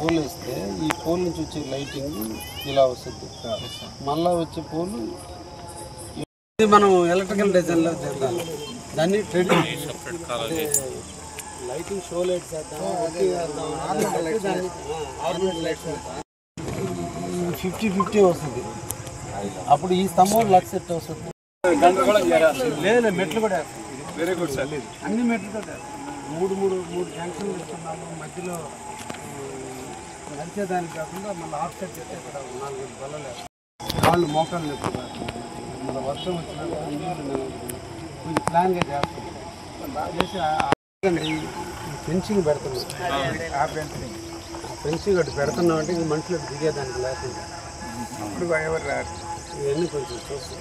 Pole వేస్తే ఈ pole నుంచి వచ్చే లైటింగ్ ఇలా వస్తుంది. మళ్ళీ వచ్చే పోలు ఇది మనం ఎలక్ట్రికల్ డిజైన్లో చేద్దాం. దాన్ని లైటింగ్ షో లైట్ చేద్దాం. 50-50 వస్తుంది. అప్పుడు ఈ స్తంభం లక్ష సెట్ వస్తుంది. లేదు మెట్లు కూడా వెరీ గుడ్ సార్. అన్ని మెట్లు కూడా మూడు జంక్షన్లు ఇస్తున్నాము. మధ్యలో నడిచేదానికి కాకుండా మళ్ళీ ఆఫ్ సెట్ చేస్తే ఇక్కడ 4 బల్లలు వాళ్ళు మోకాళ్ళు లేకుండా మన వర్షం వచ్చినప్పుడు నీళ్ళు కొంచెం ప్లాన్గా చేస్తాం. చేసి ఫెన్సింగ్ పెడుతున్నాం. ఫెన్సింగ్ అటు పెడుతున్నాం అంటే ఇంక మనుషులకు దిగేదానికి లేకుండా ఇప్పుడు ఎవరు రారు. ఇవన్నీ కొంచెం చూస్తాం.